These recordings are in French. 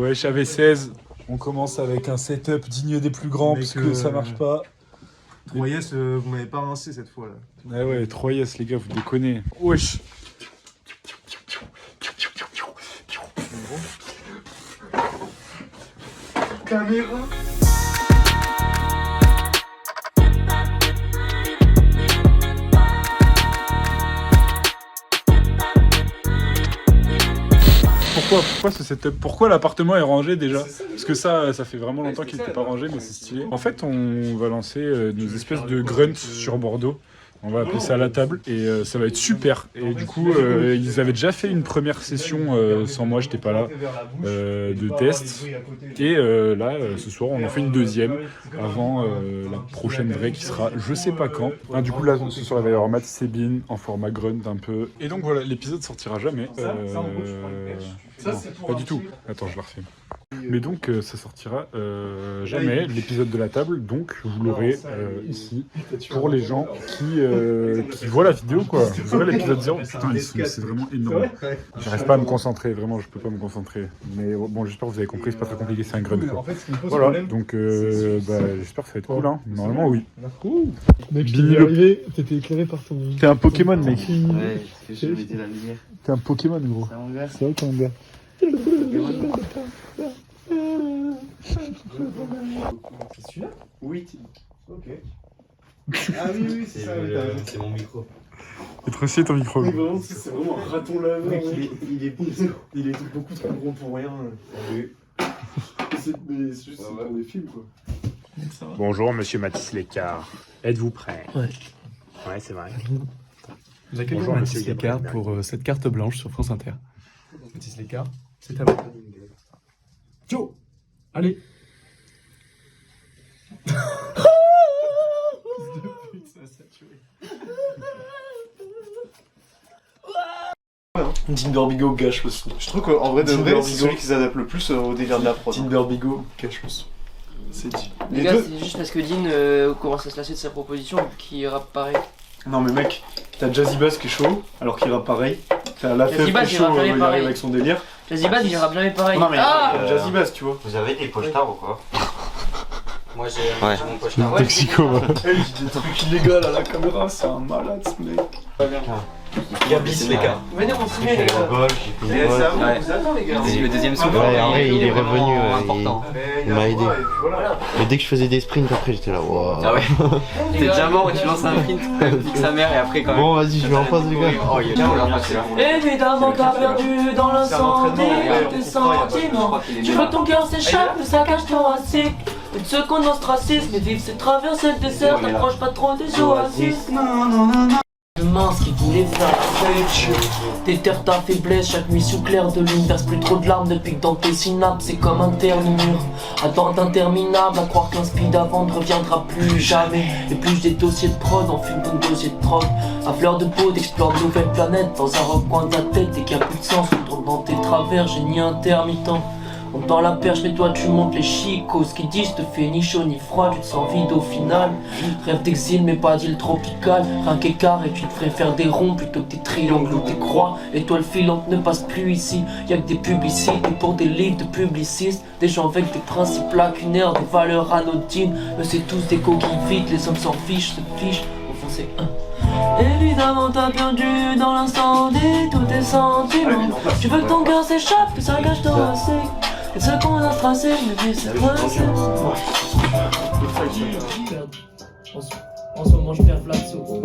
Ouais, j'avais 16. On commence avec un setup digne des plus grands parce que ça marche pas. 3S, vous m'avez pas rincé cette fois là. Ah ouais, 3S les gars, vous déconnez. Wesh. Caméra. Pourquoi ce setup? Pourquoi l'appartement est rangé déjà? Parce que ça fait vraiment longtemps qu'il n'était pas rangé, mais c'est stylé. En fait, on va lancer nos espèces de grunts sur Bordeaux. On va appeler ça à la table et ça va être super. Et du coup, ils avaient déjà fait une première session sans moi, j'étais pas là, de test. Et là, ce soir, on en fait une deuxième avant la prochaine vraie qui sera je sais pas quand. Ah, du coup, là, ce soir, il va y avoir Matt Sebin en format grunt un peu. Et donc voilà, l'épisode sortira jamais. Non, pas du tout. Attends, je la refais. Mais donc ça sortira jamais, l'épisode de la table, donc vous l'aurez ici pour les gens qui voient la vidéo quoi. Vous aurez l'épisode 0, putain c'est vraiment énorme. J'arrive pas à me concentrer, vraiment je peux pas me concentrer. Mais bon j'espère que vous avez compris, c'est pas très compliqué, c'est un grunt quoi. Voilà, donc j'espère que ça va être cool hein, normalement oui. Mec, t'es arrivé, t'étais éclairé par ton... T'es un Pokémon mec. Ouais, je mettais la lumière. T'es un Pokémon gros. C'est vrai ton gars. C'est celui-là? Oui. Ok. Ah oui, c'est ça. C'est mon micro. C'est trop stylé ton micro. Oui, vraiment, c'est vraiment un raton laveur. Il est beaucoup trop gros pour rien. Mais c'est juste pour des films quoi. Bonjour, monsieur Mathis Lécart. Êtes-vous prêt? Ouais. Ouais, c'est vrai. Nous accueillons Bonjour, Mathis monsieur Lécart Gabriel. pour cette carte blanche sur France Inter. Mathis Lécart, c'est à vous. Joe, allez. Timberbigo gâche le son. Je trouve qu'en vrai de vrai, c'est celui qui s'adapte le plus au délire de la prod. Timberbigo gâche le son. C'est dit. Les gars, c'est juste parce que Dean commence à se lasser de sa proposition qui rappe pareil. Non mais mec, t'as Jazzy Bass qui est chaud, alors qu'il rappe pareil. T'as La Fève qui est chaud, il arrive avec son délire. Jazzy Bass, il rappe jamais pareil. Non mais Jazzy Bass, tu vois. Vous avez des pochetars ou quoi? Moi j'ai mon pochetard. Toxico. Il dit des trucs illégaux à la caméra, c'est un malade ce mec. Gabis Lécart. Venez, on se met, J'ai les fait gars. le golf, j'ai fait le golf. Vous attends les gars. Le deuxième souffle. Ouais, en vrai, il est revenu. Important. Il m'a aidé. Mais dès que je faisais des sprints, après j'étais là. Wow. Ah ouais. T'es déjà mort où tu lances un sprint, nique sa mère et après quand même. Bon, vas-y, je vais en face, les gars. Oh, il y a bien passé là. Évidemment, t'as perdu dans l'incendie tes sentiments. Tu veux que ton cœur s'échappe, le saccage thoracique. Une seconde ostracisme et vivre ces traversées de désert. T'approches pas trop des oasis. Demain, ce qu'il voulait faire, déterre ta faiblesse, chaque nuit sous clair de lune. Verse plus trop de larmes depuis que dans tes synapses, c'est comme un terminure. Attente interminable, à croire qu'un speed avant ne reviendra plus jamais. Épluche des dossiers de prod, enfume ton dossier de drogue. À fleur de peau, t'explores de nouvelles planètes. Dans un recoin de ta tête, dès qu'il n'y a plus de sens, on tourne dans tes travers, génie intermittent. On tend la perche mais toi tu montes les chicots. Ce qu'ils disent te fait ni chaud ni froid. Tu te sens vide au final. Rêve d'exil mais pas d'île tropicale. Rien qu'écart et tu te ferais faire des ronds plutôt que des triangles ou des croix. Étoile filante ne passe plus ici. Y'a que des publicités pour des livres de publicistes. Des gens avec des principes lacunaires, des valeurs anodines. Mais c'est tous des coquilles vides. Les hommes s'en fichent, se fichent. Au fond c'est évidemment t'as perdu dans l'incendie tous tes sentiments. Tu veux que ton cœur s'échappe, que ça gâche thoracique. Et ce qu'on a tracé, mais vie c'est tracé. En ce moment je perds Vlaxo.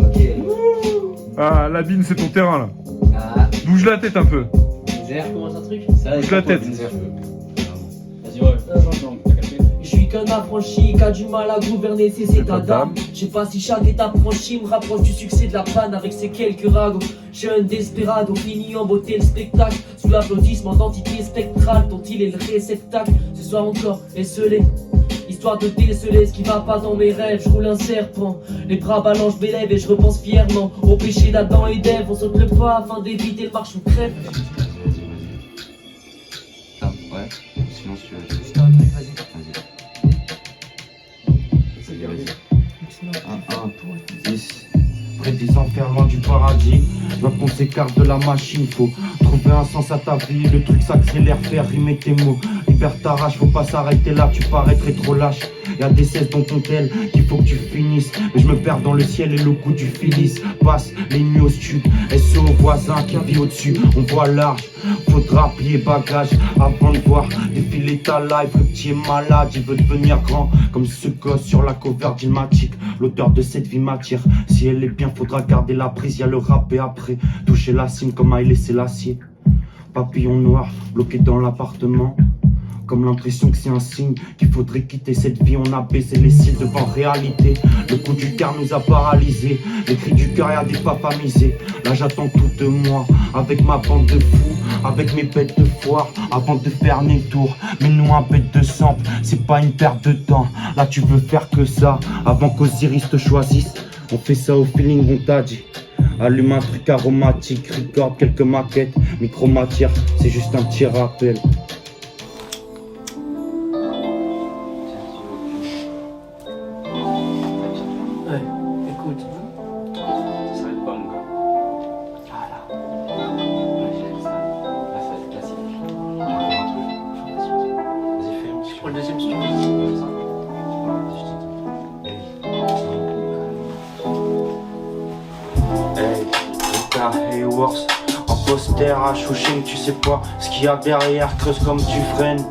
Ah la bine c'est ton terrain là. Bouge la tête un peu. Zère, commence un truc. Bouge la tête. Vas-y ouais. Je suis qu'un affranchi qui a du mal à gouverner ses états d'âme. Je sais pas si chaque étape franchie me rapproche du succès de la panne avec ses quelques ragots. Jeune desperado fini en beauté le spectacle. Sous l'applaudissement d'entité spectrale dont il est le réceptacle. Ce soir encore esselé, histoire de déceler ce qui va pas dans mes rêves. Je roule un serpent, les bras ballants, je m'élève et je repense fièrement au péché d'Adam et d'Ève. On saute le pas afin d'éviter le marche ou crève. Ouais, sinon si tu veux. C'est un truc, vas-y. Vas-y. 10. Près des enfers, loin du paradis. Je vois qu'on s'écarte de la machine. Faut trouver un sens à ta vie. Le truc s'accélère, faire rimer tes mots. l'hiver t'arrache, faut pas s'arrêter là, tu paraîtrais trop lâche. Y'a des cesses dans ton tel qu'il faut que tu finisses. Mais je me perds dans le ciel et le goût du filis. Passe les nuits au sud, SO au voisin qui vit au-dessus. On voit large, faudra plier bagage avant de voir défiler ta life. Le petit est malade, il veut devenir grand comme ce gosse sur la cover d'Ilmatic. L'odeur de cette vie m'attire. Si elle est bien, faudra garder la prise. Y'a le rap et après toucher la cime comme a laissé l'acier. Papillon noir bloqué dans l'appartement. Comme l'impression que c'est un signe qu'il faudrait quitter cette vie. On a baissé les cils devant réalité. Le coup du cœur nous a paralysés. Les cris du cœur y'a des papas misés. Là j'attends tout de moi, avec ma bande de fous, avec mes bêtes de foire, avant de faire mes tours. Mais nous un bête de sample, c'est pas une perte de temps. Là tu veux faire que ça, avant qu'Osiris te choisisse. On fait ça au feeling, on t'a dit. Allume un truc aromatique, record quelques maquettes. Micro-matière, c'est juste un petit rappel. En poster à Chouching, tu sais pas ce qu'il y a derrière, creuse comme tu freines.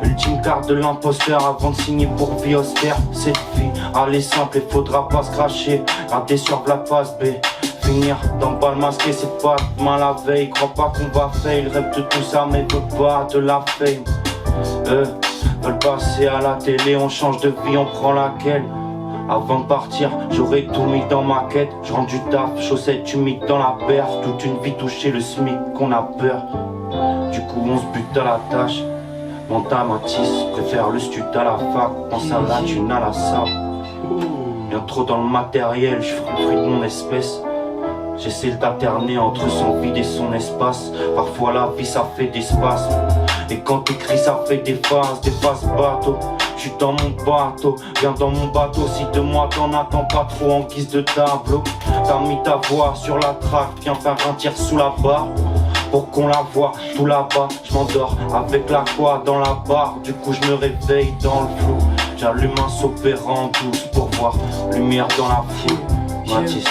Ultime carte de l'imposteur avant de signer pour vie austère. Cette vie, elle est simple et faudra pas se cracher. Garder sur la passe B. Finir dans le bal masqué, c'est pas demain la veille. Crois pas qu'on va fail, rêve de tout ça mais veut pas de la fame. Veulent passer à la télé, on change de vie, on prend laquelle. Avant de partir, j'aurais tout mis dans ma quête. Je rends du taf, chaussettes humides dans la paire. Toute une vie toucher le SMIC, qu'on a peur. Du coup on se bute à la tâche. Monta Matisse, préfère le stud à la fac. Pense à la thune à la sable. Bien trop dans le matériel, je ferai le fruit de mon espèce. J'essaie d'alterner entre son vide et son espace. Parfois la vie ça fait des spasmes. Et quand t'écris ça fait des phases bateau. Je suis dans mon bateau, viens dans mon bateau. Si de moi t'en attends pas trop en guise de tableau. T'as mis ta voix sur la traque, viens faire un tir sous la barre. Pour qu'on la voie, tout là-bas, je m'endors avec la quoi dans la barre. Du coup je me réveille dans le flou. J'allume un sopérant douce pour voir lumière dans la foule. Matisse.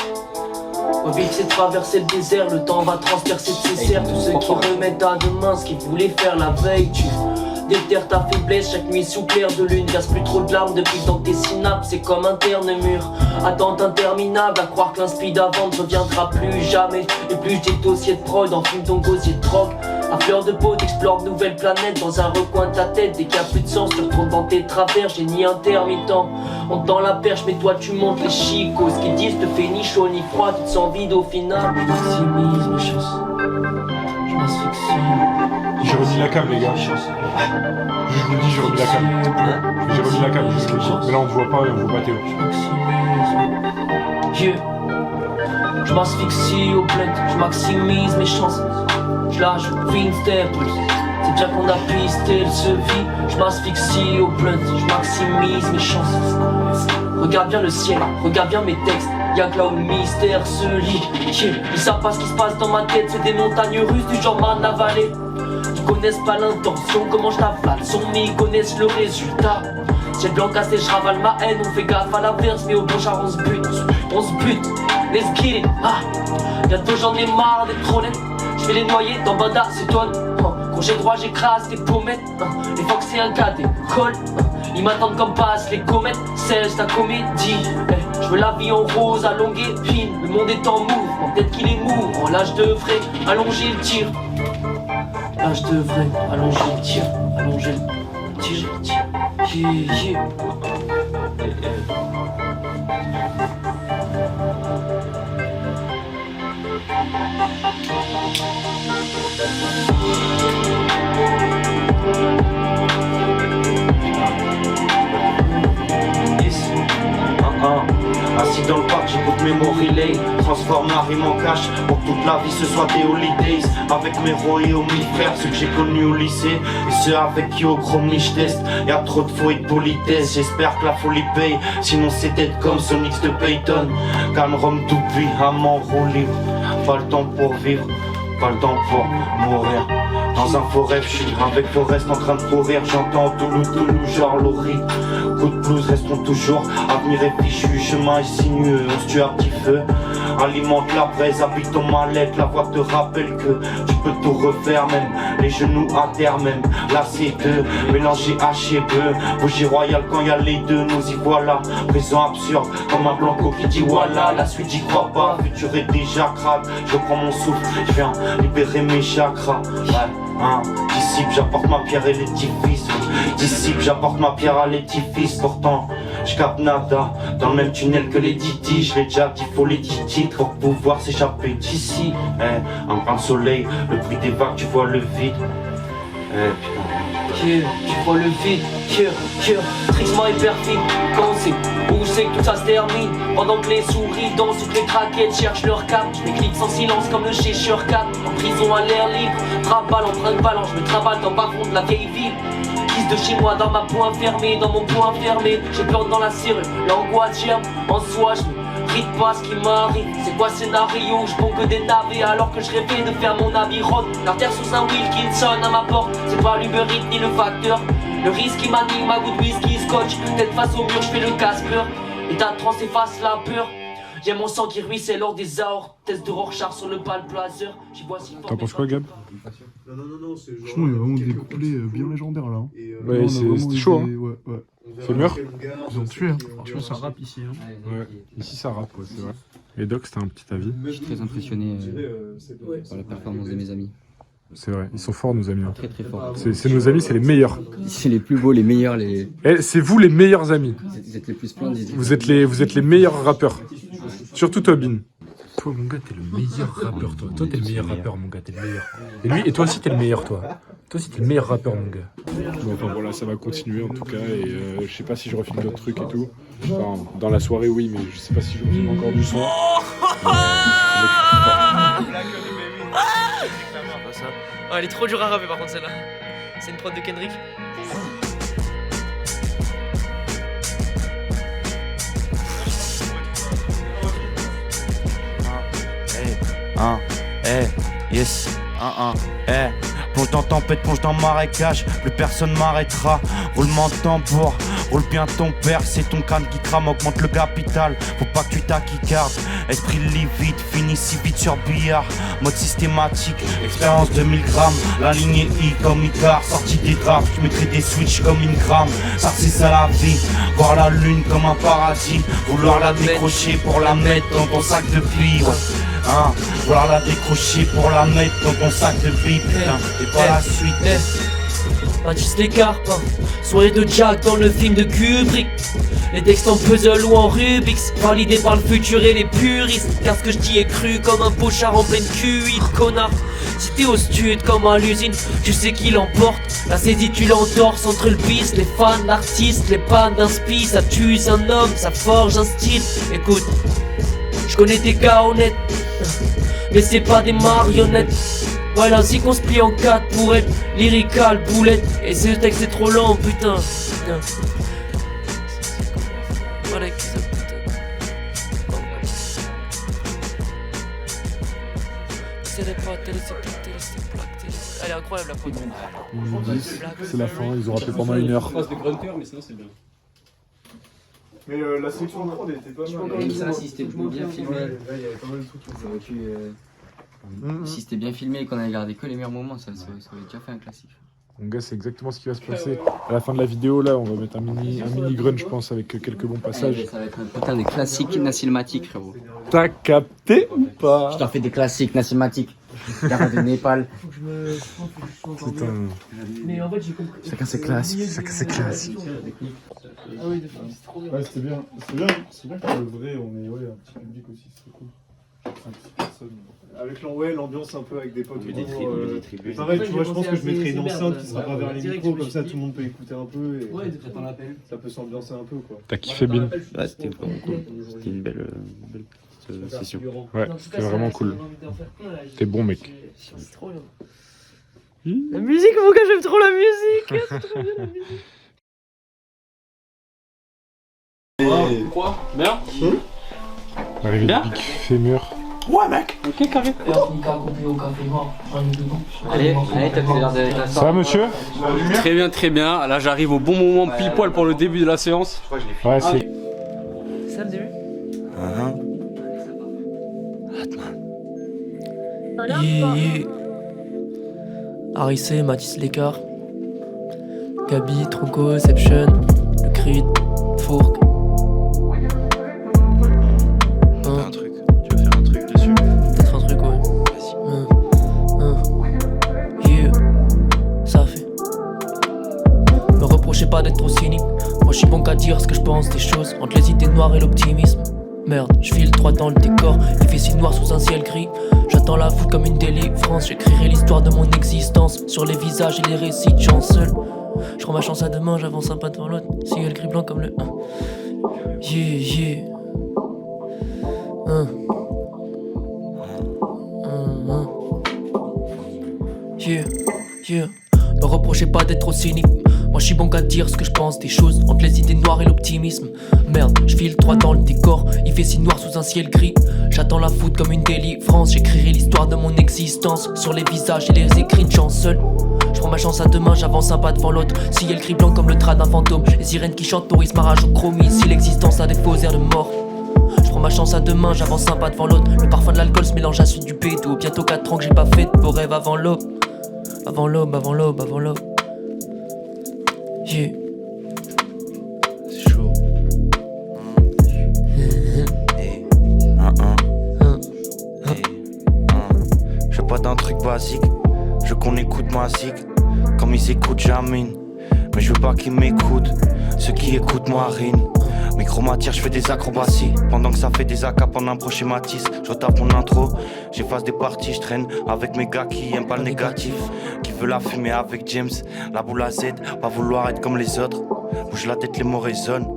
Vivre c'est traverser le désert, le temps va transpercer de ses serres. Tous ceux qui remettent à demain ce qu'ils voulaient faire la veille. Tu déterres ta faiblesse, chaque nuit sous clair de lune. Gasse plus trop de larmes depuis dans tes synapses, c'est comme un terne mur. Attente interminable, à croire que l'inspi d'avant ne reviendra plus jamais. Et plus j'ai de dossiers de prod, enfume ton gosier de drogue. À fleur de peau, t'explores de nouvelles planètes dans un recoin de ta tête. Dès qu'il y a plus de sens, tu retournes dans tes travers, génie intermittent. On tend la perche, mais toi tu montes les chicots. Ce qu'ils disent te fait ni chaud ni froid, tu te sens vide au final. Je maximise mes chances, je m'asphyxie. J'ai remis la cam, les gars. Je vous dis, j'ai remis la cam. J'ai remis la cam, mais là on ne voit pas et on voit pas Théo. Je m'asphyxie au blunt, je maximise mes chances. Je lâche une step, c'est déjà qu'on a pisté le sevi. Je m'asphyxie au blunt, je maximise mes chances. Regarde bien le ciel, regarde bien mes textes. Y'a que là où le mystère se lit. Ils savent pas ce qui se passe dans ma tête, c'est des montagnes russes du genre Manavalé. Ils connaissent pas l'intention, comment je t'affale son, mais ils connaissent le résultat. Ciel blanc cassé, je ravale ma haine, on fait gaffe à l'inverse, mais au bon char on se bute, let's get it. Bientôt j'en ai marre d'être trop net. Je vais les noyer dans Banda, c'est toi. Quand j'ai droit, j'écrase tes pommettes. Les fois que c'est un cas d'école, ils m'attendent comme passent les comètes. C'est ta comédie. Je veux la vie en rose à longue épine. Le monde est en mouvement, peut-être qu'il est mouvant. Là je devrais allonger le tir. Là je devrais allonger le tir. Allonger le tir. Yeah. Assis dans le parc, j'écoute Memory Lane. Transforme la rime en cash pour que toute la vie ce soit des holidays. Avec mes rois et mes frères, ceux que j'ai connus au lycée et ceux avec qui au gros je teste. Y'a trop de faux et de politesse, j'espère que la folie paye. Sinon c'est être comme Sonic de Payton. Calme Rome depuis à m'enrouler. Pas le temps pour vivre, pas le temps pour mourir. Dans un faux rêve, je suis avec Forest en train de courir. J'entends Toulou, Toulou, genre Laurie. Coup de blues, restons toujours. Avenir est fichu, chemin est sinueux. On se tue à petit feu. Alimente la braise, habite ton mal-être. La voix te rappelle que tu peux tout refaire, même les genoux à terre, même là c'est deux. Mélanger H et bleu. Bougie royale quand y a les deux, nous y voilà. Présent absurde, comme un blanco qui dit voilà. La suite j'y crois pas, futur est déjà crade. Je prends mon souffle, je viens libérer mes chakras. Ouais. Disciple, j'apporte ma pierre et l'édifice. Disciple, j'apporte ma pierre à l'édifice. Pourtant, je capte nada dans le même tunnel que les Didi. Je l'ai déjà dit, faut les titres pour pouvoir s'échapper d'ici. Un grand soleil, le bruit des vagues, tu vois le vide. Tu vois le vide, tristement et perfide. Quand on sait où c'est que tout ça se termine. Pendant que les souris dansent, toutes les craquettes cherchent leur cap. Je m'éclipse en silence comme le Cheshire Cat. En prison à l'air libre, traballe en train de balance. Je me traballe dans bas fond de la vieille ville. Fils de chez moi dans ma peau enfermée, dans mon peau enfermé. J'ai peur dans la serrure, l'angoisse germe. En soi je ne rite pas ce qui m'arrive. C'est quoi scénario, je ponds que des navets. Alors que je rêvais de faire mon avis rock. L'artère sous un Wilkinson à ma porte. C'est pas l'Uber Eats ni le facteur. Le risque qui m'anime, ma goutte whisky scotch. Tête face au mur, je fais le casse-peur. État de transe efface la peur. J'ai mon sang qui ruisselle lors des aortes. Test de Rorschach sur le palplazer. J'y vois si. T'en penses quoi, Gab? Non, c'est genre. Franchement, il y a vraiment des couplets bien légendaires là. Ouais, c'était chaud. Hein. Ouais. Fémur. Ils ont tué. Hein. Franchement, ça rappe ici. Hein. Ouais, ici ça rappe, ouais, c'est vrai. Et Doc, c'était un petit avis? Je suis très impressionné par la performance de mes amis. C'est vrai, ils sont forts nos amis. Hein. Très très forts. C'est nos amis, c'est les meilleurs. C'est les plus beaux, les meilleurs, les. Eh, c'est vous les meilleurs amis. Vous êtes les plus splendides. Vous êtes les meilleurs rappeurs. Surtout toi, Bin. Toi, mon gars, t'es le meilleur rappeur, toi. Toi, t'es le meilleur rappeur, mon gars, t'es le meilleur. Et toi aussi, t'es le meilleur, toi. Toi aussi, t'es le meilleur rappeur, mon gars. Bon, enfin voilà, ça va continuer en tout cas. Et je sais pas si je refilme d'autres trucs et tout. Enfin, dans la soirée, oui, mais je sais pas si je refilme encore du son. Oh, elle est trop dure à rapper par contre celle-là. C'est une prod de Kendrick. Yes, Plonge dans tempête, plonge dans marécage, plus personne m'arrêtera. Roulement de tambour, roule bien ton père, c'est ton crâne qui crame, augmente le capital. Faut pas que tu t'acquicardes, esprit livide, fini si vite sur billard. Mode systématique, expérience de 1000 grammes. La ligne est I comme Icar, sortie des draps, je mettrai des switches comme une gramme. Ça c'est ça la vie, voir la lune comme un paradis. Vouloir la décrocher pour la mettre dans ton sac de billes. Vouloir la décrocher pour la mettre dans ton sac de billes. Putain, et pas la suite. Mathis l'écart, soirée de Jack dans le film de Kubrick. Les textes en puzzle ou en Rubik's, validés par le futur et les puristes. Car ce que je dis est cru comme un pochard en pleine cuite, connard. Si t'es au stud comme à l'usine, tu sais qui l'emporte. La saisie tu l'entorses entre le bis, les fans, l'artiste, les pannes d'un spi. Ça tue un homme, ça forge un style. Écoute, je connais des gars honnêtes, mais c'est pas des marionnettes. Voilà, ainsi qu'on se plie en 4 pour être lyrical, boulette. Et ce texte est trop lent, putain. Voilà, qui ça, putain. C'est les potes, c'est plaques, elle est incroyable la prod. C'est la fin, ils ont rappelé pendant 1 heure. Mais sinon c'est bien. Mais la section de prod était pas mal. Ça, si c'était bien filmé. Là, il y avait pas mal de trucs. Ça aurait pu. Si c'était bien filmé et qu'on avait gardé que les meilleurs moments, ça aurait déjà fait un classique. Mon gars, c'est exactement ce qui va se passer. À la fin de la vidéo, là, on va mettre un mini grunge, je pense, avec quelques bons passages. Ça va être un putain des classiques cinématiques, frérot. T'as capté ou pas? Je t'en fais des classiques cinématiques. Garde de Népal. Putain. Mais en fait, j'ai compris. Chacun ses classiques, chacun ses classiques. Ah oui, c'est trop bien. Ouais, c'était bien. C'est bien que le vrai, on est un petit public aussi, c'est cool. 5-6 personnes. Avec l'ambiance un peu avec des potes. Pareil, tu vois, je pense que je mettrais une enceinte qui sera pas vers les micros, comme ça tout le monde peut écouter un peu. Et ça peut s'ambiancer un peu, quoi. T'as kiffé, Bin? Ouais, c'était vraiment cool. C'était une belle petite session. Ouais, c'était vraiment cool. T'es bon, mec. C'est trop bien. La musique, mon gars, j'aime trop la musique. C'est trop bien la musique. Quoi? Bien? Arrivé de Big Fémur. Ouais, mec. Ok, carré. Au café noir. Allez, t'as fait l'air d'être la Ça va, monsieur? Très bien, très bien. Là, j'arrive au bon moment, pile poil pour le début de la séance. Ouais, c'est. Ça le début? Yeah. Harissé, Mathis Lécart. Gabi, Tronco, Seption, le Creed, Fourque. Un truc. Tu veux faire un truc dessus? Peut-être un truc, ouais. Vas-y. Yeah. Ça fait. Me reprochez pas d'être trop cynique. Moi je suis bon qu'à dire ce que je pense des choses. Entre les idées noires et l'optimisme. Merde, je file droit dans le décor. Il fait si noir sous un ciel gris. J'attends la foule comme une délivrance. J'écrirai l'histoire de mon existence sur les visages et les récits de gens seuls. Je prends ma chance à deux j'avance un pas devant l'autre. Ciel gris blanc comme le 1. Yeah. Yeah. Me reprochez pas d'être trop cynique. Moi je suis bon qu'à dire ce que je pense des choses. Entre les idées noires et l'optimisme. Merde, je file droit dans le décor. Il fait si noir sous un ciel gris. J'attends la foudre comme une délivrance. J'écrirai l'histoire de mon existence sur les visages et les écrits de gens seuls. Je prends ma chance à deux mains, j'avance un pas devant l'autre. Ciel gris blanc comme le drap d'un fantôme. Les sirènes qui chantent nourrissent ma rage au chromie. Si l'existence a des faux airs de mort. Je prends ma chance à deux mains, j'avance un pas devant l'autre. Le parfum de l'alcool se mélange à celui du pédo. Bientôt 4 ans que j'ai pas fait de beaux rêves avant l'aube. Avant l'aube. Yeah. C'est chaud. Je veux pas d'un truc basique. Je veux qu'on écoute ma zig. Comme ils écoutent Jamine. Mais je veux pas qu'ils m'écoutent. Ceux qui écoutent moi rine. Micro matière, je fais des acrobaties. Pendant que ça fait des acapes en impro chez Matisse. Je retape mon intro, j'efface des parties. Je traîne avec mes gars qui aiment pas le négatif. Qui veut la fumer avec James. La boule à Z, pas vouloir être comme les autres. Bouge la tête, les mots résonnent.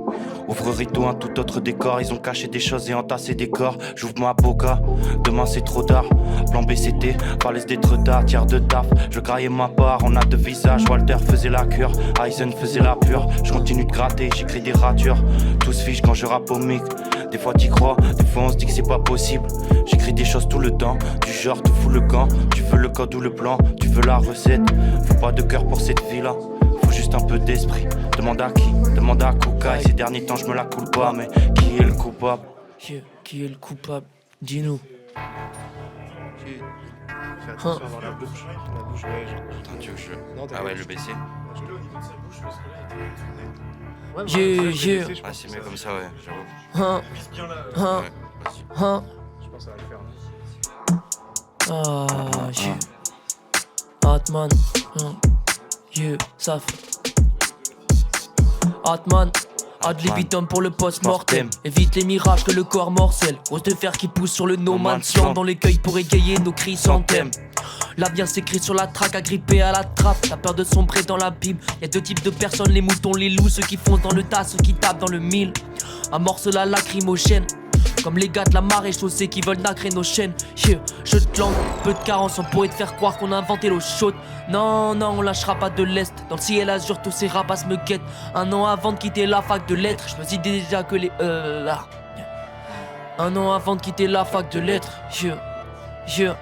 Ouvre rideau, un tout autre décor. Ils ont caché des choses et entassé des corps. J'ouvre ma boca, demain c'est trop tard. Plan B c'était, falaise d'être tard. Tiers de taf, je graillais ma part. On a deux visages, Walter faisait la cure. Eisen faisait la pure. Je continue de gratter, j'écris des ratures. Tout se fiche quand je rappe au mic. Des fois t'y crois, des fois on se dit que c'est pas possible. J'écris des choses tout le temps, du genre te fous le camp. Tu veux le code ou le plan, tu veux la recette. Faut pas de cœur pour cette vie là. Faut juste un peu d'esprit. Demande à qui? Demande à Koukaï. Ces derniers temps je me la coule pas, mais qui est le coupable? Yeah. Qui est le coupable? Dis-nous. Fais attention à avoir la bouche. Ouais, genre. Attends, tu veux que je. Ah ouais, le baisser. Je l'ai au niveau de sa bouche parce que là il était tourné. Yeah. Ah, c'est mieux comme ça, ouais, j'avoue. Vise bien là. Ouais, vas-y. Je pense que ça va le faire. Yeah. Atman. Yeah. Ça fait. Atman. Ad libitum pour le post-mortem. Évite les mirages que le corps morcelle. Ose de fer qui pousse sur le no man's land. Dans l'écueil pour égayer nos cris sans thème. L'avenir s'écrit sur la traque, agrippé à la trappe. T'as peur de sombrer dans l'abîme. Y'a deux types de personnes, les moutons, les loups. Ceux qui foncent dans le tas, ceux qui tapent dans le mille. Amorce la lacrymogène. Comme les gars de la marée chaussée qui veulent nacrer nos chaînes. Yeah, jeu de langue, peu de carence. On pourrait te faire croire qu'on a inventé l'eau chaude. Non, on lâchera pas de l'Est. Dans le ciel azur, tous ces rapaces me guettent. Un an avant de quitter la fac de lettres, je me dis déjà que les... là. Un an avant de quitter la fac de lettres. Yeah.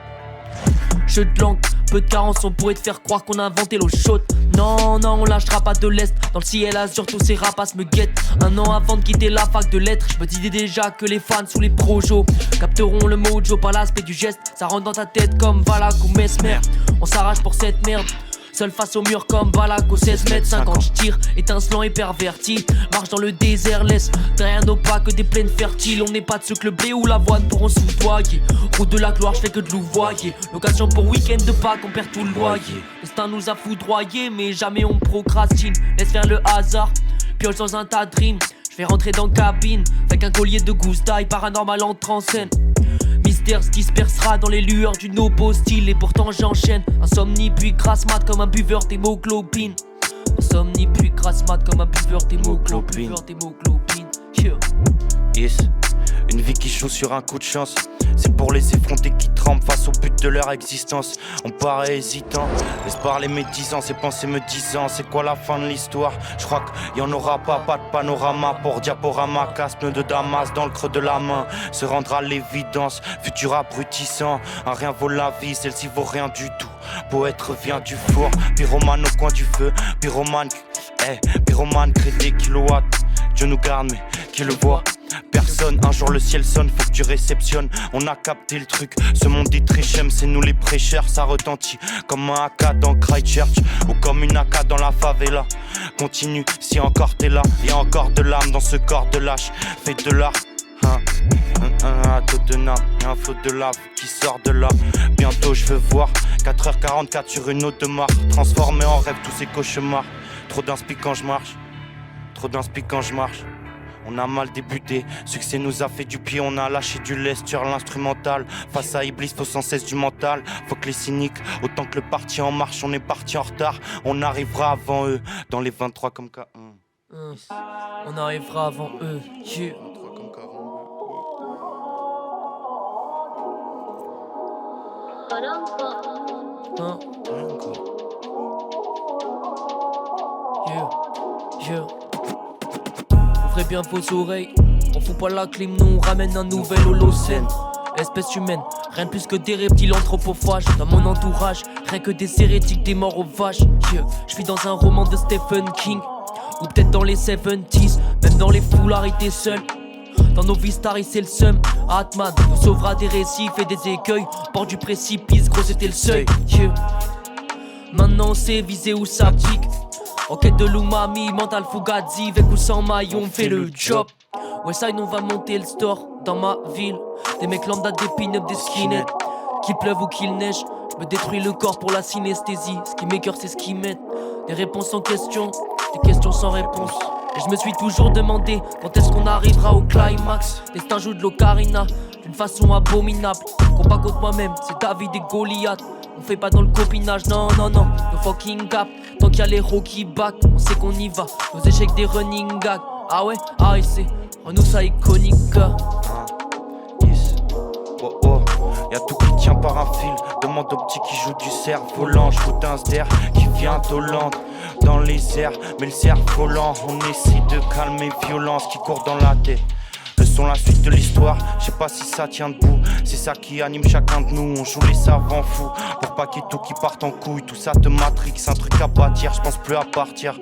Jeu de langue, peu de carence, on pourrait te faire croire qu'on a inventé l'eau chaude. Non, on lâchera pas de l'Est. Dans le ciel azur, tous ces rapaces me guettent. Un an avant de quitter la fac de lettres, je me disais déjà que les fans sous les projos capteront le mojo par l'aspect du geste. Ça rentre dans ta tête comme Valak ou Mesmer. On s'arrache pour cette merde. Seul face au mur comme Balak au 16 mètres 50. J'tire, étincelant et perverti. Marche dans le désert, laisse derrière nos pas que des plaines fertiles. On n'est pas de ceux que le blé ou l'avoine pourront soudoyer. Route de la gloire, j'fais que de louvoyer. L'occasion pour week-end de Pâques, on perd tout le loyer. L'instinct nous a foudroyés, mais jamais on procrastine. Laisse faire le hasard, piole dans un tas de rimes. J'vais rentrer dans cabine, avec un collier de gousse d'ail, paranormal entre en scène. Mystère se dispersera dans les lueurs du no style. Et pourtant j'enchaîne. Insomnie puis grasse mat comme un buveur d'hémoglobine. Insomnie puis grasse mat comme un buveur d'hémoglobine. Yes. Une vie qui joue sur un coup de chance. C'est pour les effrontés qui tremblent face au but de leur existence. On paraît hésitant, laisse parler mes 10 ans, ces pensées me disant c'est quoi la fin de l'histoire. Je crois qu'il y en aura pas de panorama pour diaporama, casse-pneu de Damas dans le creux de la main. Se rendre à l'évidence, futur abrutissant. Un rien vaut la vie, celle-ci vaut rien du tout. Poète revient du four, pyromane au coin du feu, pyromane crée des kilowatts. Dieu nous garde mais qui le voit? Personne, un jour le ciel sonne, faut que tu réceptionnes. On a capté le truc, ce monde est très chème, c'est nous les prêcheurs. Ça retentit comme un AK dans Christchurch ou comme une AK dans la favela. Continue, si encore t'es là, y'a encore de l'âme dans ce corps de lâche. Fais de l'art, un taux de nappe, y'a un flot de lave qui sort de là. Bientôt je veux voir 4h44 sur une autre marque, transformer en rêve tous ces cauchemars. Trop d'inspi quand je marche, trop d'inspi quand je marche. On a mal débuté, succès nous a fait du pied, on a lâché du lest sur l'instrumental. Face à Iblis, faut sans cesse du mental. Faut que les cyniques, autant que le parti en marche, on est parti en retard. On arrivera avant eux, dans les 23 comme K1. On arrivera avant eux, yeah. Hein? Yeah. Ouvrez bien vos oreilles, on fout pas la clim, nous on ramène un nouvel holocène. Espèce humaine, rien de plus que des reptiles anthropophages. Dans mon entourage, rien que des hérétiques, des morts aux vaches. Yeah. Je vis dans un roman de Stephen King, ou peut-être dans les 70s, même dans les foulards, t'es seul. Dans nos vies stars, c'est le seum. Atman nous sauvera des récifs et des écueils. Bord du précipice, gros c'était le seuil. Yeah. Maintenant on sait viser où ça pique. En quête de l'umami, mental fugazi. Avec ou sans maillot, on fait le job. Westside, on va monter le store dans ma ville. Des mecs lambda, des pin-up, des skinheads. Qu'il pleuve ou qu'il neige, je me détruis le corps pour la synesthésie. Ce qui m'écœure, c'est ce qui m'aide. Des réponses sans questions, des questions sans réponse. Et je me suis toujours demandé quand est-ce qu'on arrivera au climax. Destin joue de l'ocarina d'une façon abominable. Combat contre moi-même, c'est David et Goliath. On fait pas dans le copinage, non. No fucking cap, tant qu'il y a les héros qui back, on sait qu'on y va. Nos échecs des running gags. Ah ouais, c'est nous ça iconique. Yes. Oh. Y'a tout qui tient par un fil. Demande au petit qui joue du cerf-volant. J'foute un sder qui vient d'Hollande. Dans les airs, mais le cerf-volant. On essaie de calmer violence qui court dans la tête. Le son, la suite de l'histoire, je sais pas si ça tient debout. C'est ça qui anime chacun de nous, on joue les savants fous. Pour pas qu'il y ait tout qui parte en couille, tout ça te matrix, un truc à bâtir, je pense plus à partir.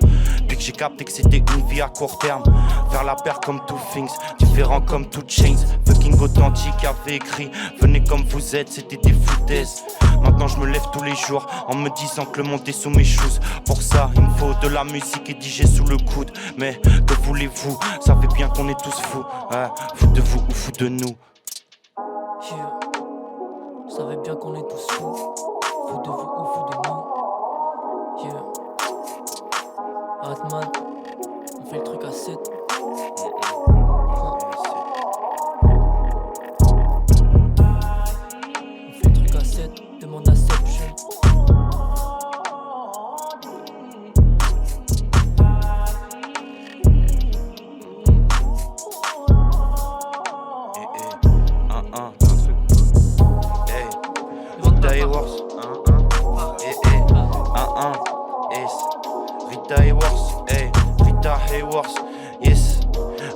Puis que j'ai capté que c'était une vie à court terme. Faire la paire comme Two Things, différent comme Two Chains. Fucking authentique avait écrit, venez comme vous êtes, c'était des foutaises. Maintenant je me lève tous les jours en me disant que le monde est sous mes choses. Pour ça il me faut de la musique et DJ sous le coude. Mais que voulez-vous, savez bien qu'on est tous fous. Fous de vous ou fous de nous. Yeah. Vous savez bien qu'on est tous fous. Fous de vous ou fous de nous. Yeah. Atman, on fait le truc à 7. On fait le truc à 7. Demande à 7 jeunes.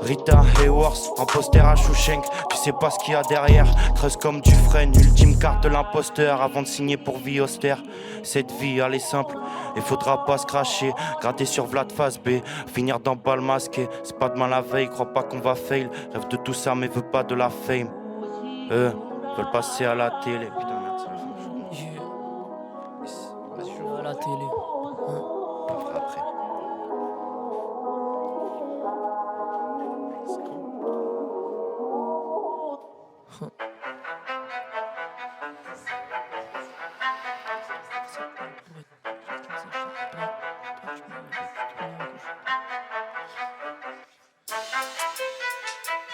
Rita Hayworth, en poster à Shawshank, tu sais pas ce qu'il y a derrière. Creuse comme du frein, ultime carte de l'imposteur avant de signer pour vie austère. Cette vie, elle est simple, et faudra pas se cracher. Gratter sur Vlad face B, finir dans balle masqué. C'est pas demain la veille, crois pas qu'on va fail. Rêve de tout ça, mais veut pas de la fame. Veulent passer à la télé. Putain, merde, c'est la fin. À la télé. Après.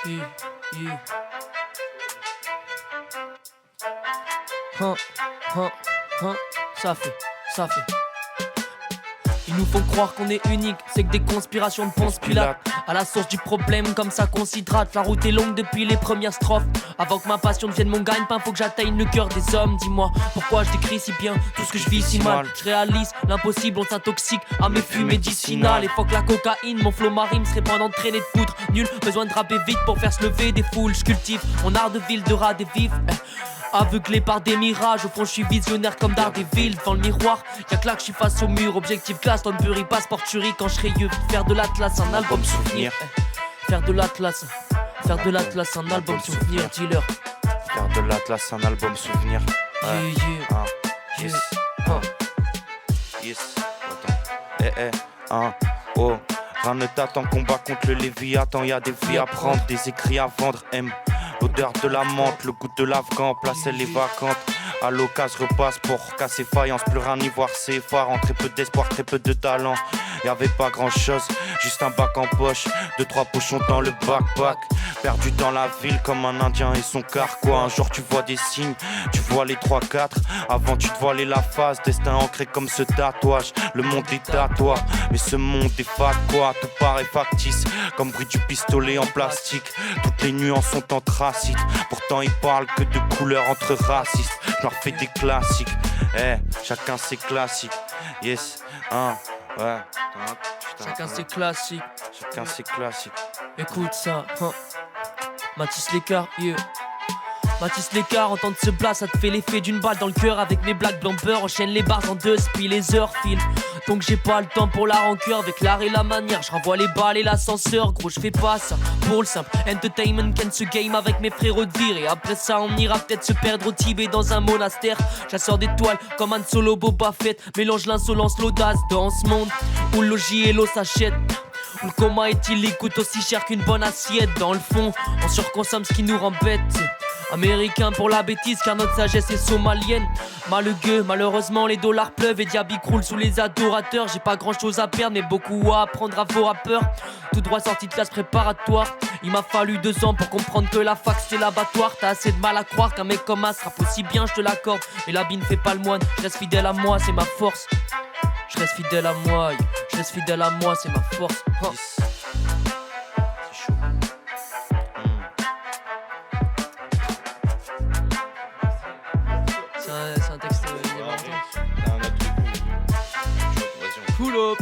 Yeah. Ça fait. Ils nous font croire qu'on est unique, c'est que des conspirations de Ponce Pilate. À la source du problème, comme ça qu'on s'hydrate. La route est longue depuis les premières strophes. Avant que ma passion devienne mon gagne-pain, faut que j'atteigne le cœur des hommes. Dis-moi, pourquoi je décris si bien tout ce que je vis si mal. Je réalise l'impossible, on s'intoxique à mes flux médicinales. Et faut que la cocaïne, mon flow marine se répand d'entraîner de poudre. Nul besoin de rapper vite pour faire se lever des foules. Je cultive mon art de ville, de rat des vifs. Aveuglé par des mirages, au fond je suis visionnaire comme Daredevil. Devant le miroir, y'a que là que je suis face au mur. Objectif classe, Tonbury, passeport tuerie. Quand je serai vieux, faire de l'Atlas un album souvenir. Faire de l'Atlas un album souvenir, dealer. Faire de l'Atlas un album souvenir. Yes. Yes. Attends. Oh. Rien ne t'attend, combat contre le Léviathan. Y'a des vies à prendre, des écrits à vendre. L'odeur de la menthe, le goût de l'Afghan, place elle est vacante. À l'occasion repasse pour casser faïence, plus rien y voir c'est effarant. Très peu d'espoir, très peu de talent. Y'avait pas grand chose, juste un bac en poche, 2-3 pochons dans le backpack. Perdu dans la ville comme un indien et son carquois. Un jour tu vois des signes, tu vois les 3-4. Avant tu te voilais la face, destin ancré comme ce tatouage. Le monde est à toi, mais ce monde est fat quoi. Tout paraît factice, comme bruit du pistolet en plastique. Toutes les nuances sont anthracite, pourtant ils parlent que de couleurs entre racistes. Je leur fais des classiques, chacun ses classiques. Yes, ouais. Chacun ses classiques. Chacun ses classiques. Écoute ça, Mathis Lécart, yeah. Mathis Lécart, entendre ce plat, ça te fait l'effet d'une balle dans le cœur. Avec mes blagues bumper, enchaîne les bars en 2 spies, les heures filent. Donc j'ai pas le temps pour la rancœur, avec l'art et la manière. Je renvoie les balles et l'ascenseur, gros je fais pas ça pour le simple entertainment. Can ce game avec mes frérots de vir. Et après ça on ira peut-être se perdre au Tibet dans un monastère. Chasseur d'étoiles comme Han Solo, Boba Fett. Mélange l'insolence, l'audace dans ce monde où le logis et l'eau s'achètent. Où le coma éthylique coûte aussi cher qu'une bonne assiette. Dans le fond, on surconsomme ce qui nous rend bête. Américain pour la bêtise car notre sagesse est somalienne. Malheureux, malheureusement les dollars pleuvent et diaby croule sous les adorateurs. J'ai pas grand chose à perdre mais beaucoup à apprendre à vos rappeurs. Tout droit sorti de classe préparatoire. Il m'a fallu 2 ans pour comprendre que la fac c'est l'abattoir. T'as assez de mal à croire qu'un mec comme As rappe aussi bien, je te l'accorde. Mais l'habit ne fait pas le moine, je reste fidèle à moi, c'est ma force. Je reste fidèle à moi, je reste fidèle à moi, c'est ma force. C'est un texte. Un autre truc. Pull up.